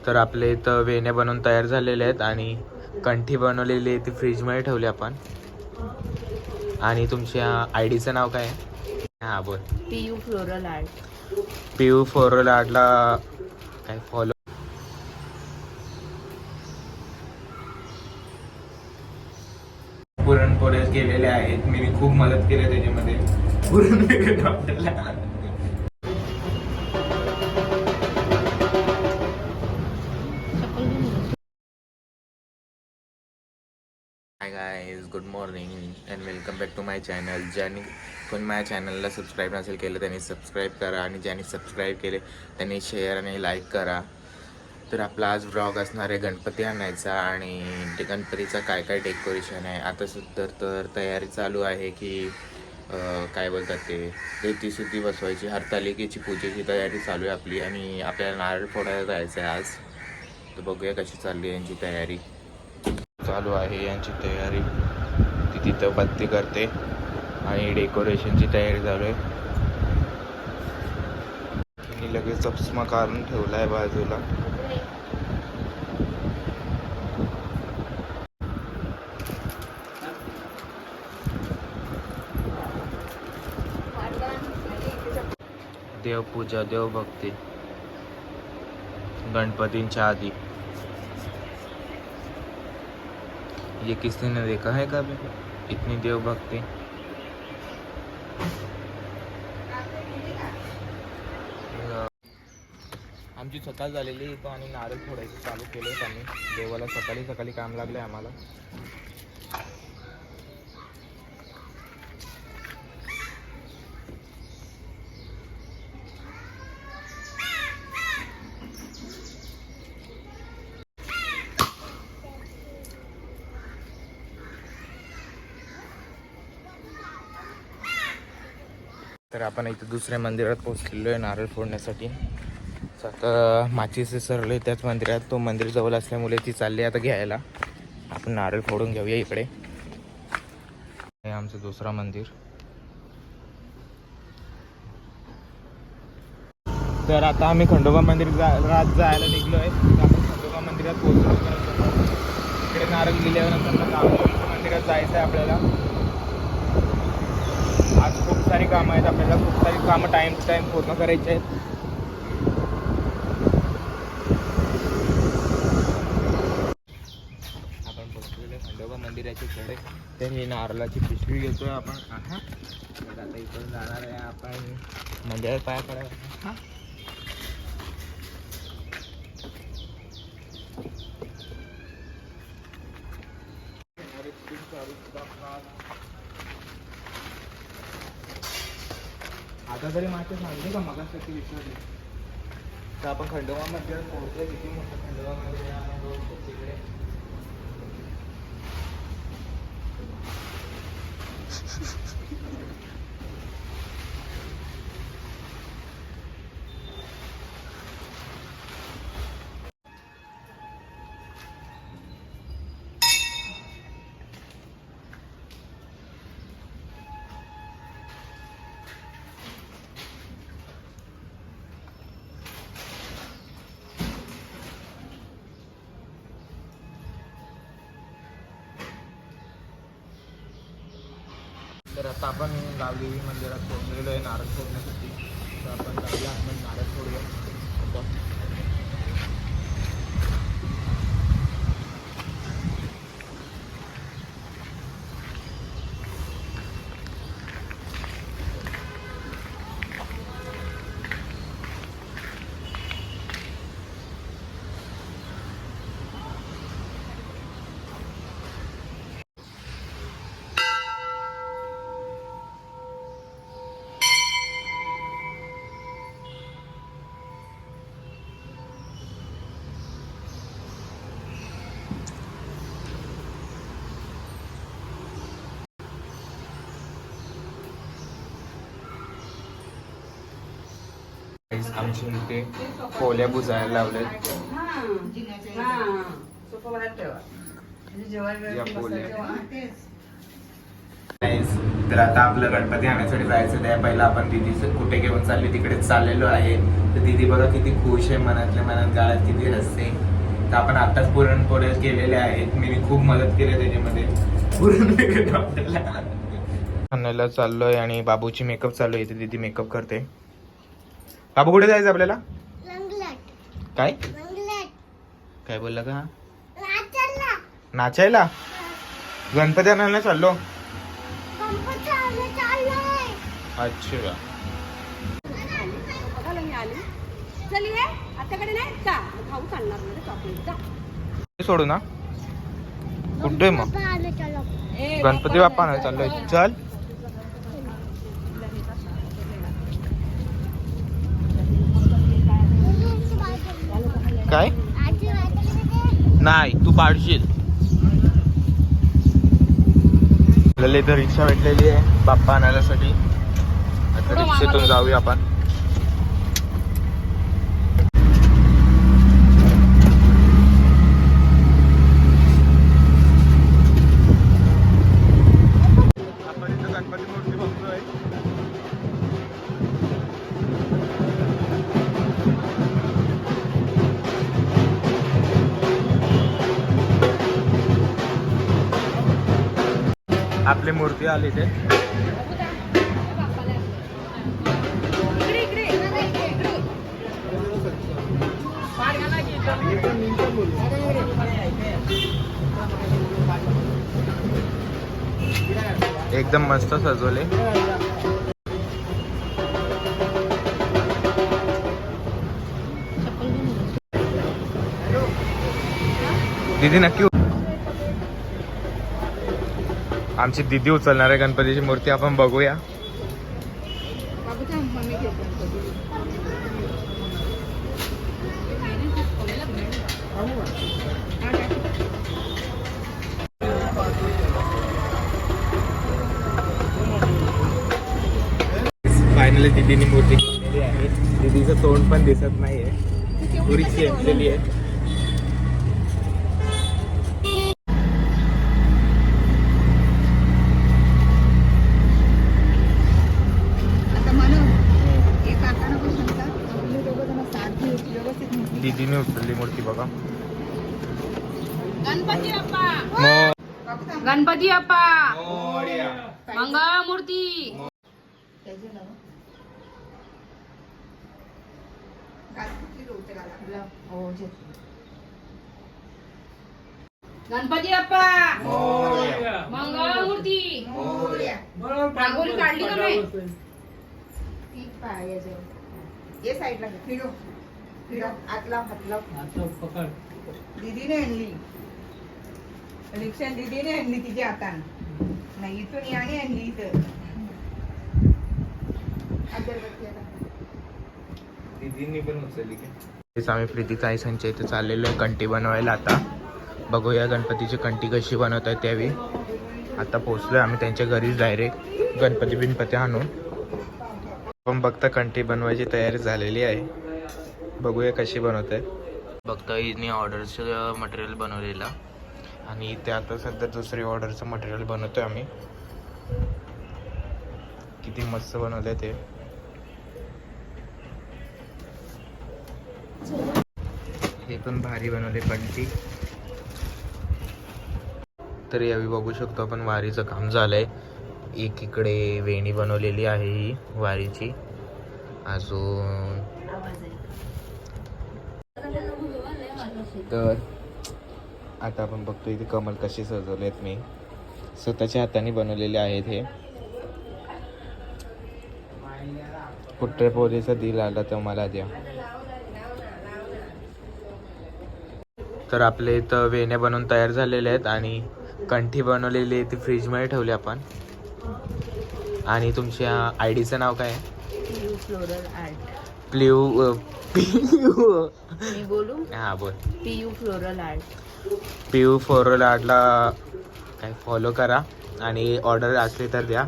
तर आपले इथं वेण्या बनवून तयार झालेले आहेत आणि कंठी बनवलेली आहे ती फ्रीजमध्ये ठेवली आपण. आणि तुमच्या आय डीचं नाव काय आहे? हां बोल. PU floral art. PU floral आर्टला काय फॉलो. पुरणपोळ्या केलेले आहेत. मी खूप मदत केली त्याच्यामध्ये. Hi guys, good morning and welcome back to my channel. ज्यांनी कोणी माझ्या चॅनलला सबस्क्राईब नसेल केलं त्यांनी सबस्क्राईब करा आणि ज्यांनी सबस्क्राईब केले त्यांनी शेअर आणि लाईक करा. तर आपला आज व्लॉग असणार आहे गणपती आणायचा आणि ते गणपतीचा काय काय डेकोरेशन आहे. आता सुद्धा तर तयारी चालू आहे की काय बोलतात ते रेतीशुद्धी बसवायची, हरतालिकेची पूजेची तयारी चालू आहे आपली आणि आपल्याला नारळ फोडायला जायचं आहे आज. तर बघूया कशी चालली आहे यांची तयारी. चालू आहे यांची तयारी. ती तिथं बत्ती करते आणि डेकोरेशनची तयारी चालू आहे. तिने लगेच चष्मा काढून ठेवला आहे बाजूला. देवपूजा, देवभक्ती गणपतींच्या आधी. ये किसने ने देखा है कभी इतनी देवभक्ती? आमची सकाळ झालेली इथं आणि नारळ फोडायचं चालू केलं आम्ही. देवाला सकाळी सकाळी काम लागले आम्हाला. तर आपण इथं दुसऱ्या मंदिरात पोहोचलेलो आहे नारळ फोडण्यासाठी. आता माचीचे सरले त्याच मंदिरात, तो मंदिर जवळ असल्यामुळे ती चालली आता घ्यायला. आपण नारळ फोडून घेऊया इकडे. हे आमचं दुसरा मंदिर. तर आता आम्ही खंडोबा मंदिरात जायला निघलो आहे. आपण खंडोबा मंदिरात पोहोचलो. इकडे नारळ दिल्यानंतर मंदिरात जायचं आहे आपल्याला. आज खूप सारी कामं आहेत आपल्याला. खूप सारी कामं टाईम टू टाईम पूर्ण करायची आहेत. आपण पोहोचलेलो खंडोबा मंदिराच्या कडे. तर ही नारळाची पिशवी घेतोय आपण. तर आता इकडून जाणार आहे आपण मंदिरात पाया पडायला. आता तरी माहिती सांगते का मग विचारले. तर आपण खंडोबा मंदिरात पोहोचले. किती मोठं खंडोबा मंदिर आहे तिकडे. तर आता आपण गावदेवी मंदिरात पोहोचलेलो आहे नारळ फोडण्यासाठी. तर आपण जाऊया, आपण नारळ फोडूया. आमच्या इथे पोल्या बुजायला लावल्यात. या पोल्या. तर आता आपलं गणपती आणण्यासाठी जायचं आहे. पहिला आपण दीदीचं कुठे घेऊन चालली तिकडेच चाललेलो आहे. तर दीदी बघा किती खुश आहे, मनातल्या मनात गाळ्यात किती हसते. तर आपण आताच पुरणपोळ्या केलेल्या आहेत. मी खूप मदत केली त्याच्यामध्ये. पुरण चाललोय आणि बाबूची मेकअप चालू आहे. दीदी मेकअप करते. बाबू कुठे जायचं आपल्याला? काय काय बोलला का? नाचायला? गणपती आणायला चाललो. अच्छा सोडू ना कुठे मग गणपती बाप्पा आणायला चाललोय. चल काय नाही तू पाडशील. आपल्याला इथं रिक्षा भेटलेली आहे बाप्पा आणायसाठी. आता रिक्षेतून जाऊया आपण. आपण इथं गणपती मूर्ती बघतोय. आपली मूर्ती आली ते. एकदम मस्त सजवले. दीदी नक्की आमची दीदी उचलणार आहे गणपतीची मूर्ती. आपण बघूया. फायनली दीदीनी मूर्ती केलेली आहे. दीदीचं तोंड पण दिसत नाहीये, पुरी चेपलेली आहे. दीदीने उचलली मूर्ती बघा. गणपती बाप्पा गणपती बाप्पा मंगळ मूर्ती. गणपती बाप्पा मंगळ मूर्ती. रांगोळी काढली का नाही? ये साईडला फिरो फिरो आतला हातला पकड. दीदीने आणली रिक्षा, दीदीने आणली तिच्या हाताने. नाही इथून याने आणली इथं. दीदींनी पण उचलली की. आम्ही प्रीतीचा आईसांच्या इथे चाललेलो आहे कंठी बनवायला. आता बघूया गणपतीची कंठी कशी बनवत आहे त्यावेळी. आता पोहोचलोय आम्ही त्यांच्या घरीच डायरेक्ट गणपती बिनपती आणून. आपण बघता कंठी बनवायची तयारी झालेली आहे. बघूया कशी बनवत आहे. बघता हिने ऑर्डरचं मटेरियल बनवलेलं आणि इथे आता सध्या दुसरी ऑर्डरचं मटेरियल बनवतोय आम्ही. किती मस्त बनवलंय ते. हे पण भारी बनवले कंठी. तर यावेळी बघू शकतो आपण वारीचं काम झालंय. एकीकडे वेणी बनवलेली आहे ही वारीची. अजून तर आता आपण बघतो इथे कमल कसे सजवलेत. मी स्वतःच्या हाताने बनवलेले आहेत हे. कुठे पोरीचा दिल आला तर मला द्या. तर आपले इथं वेण्या बनवून तयार झालेले आहेत आणि कंठी बनवलेली आहे ती फ्रीजमध्ये ठेवली आपण. आणि तुमच्या आयडीचं नाव काय आहे? Floral art. मी बोलू? हां बोल. PU floral art. PU floral आर्टला काय फॉलो करा आणि ऑर्डर असली तर द्या.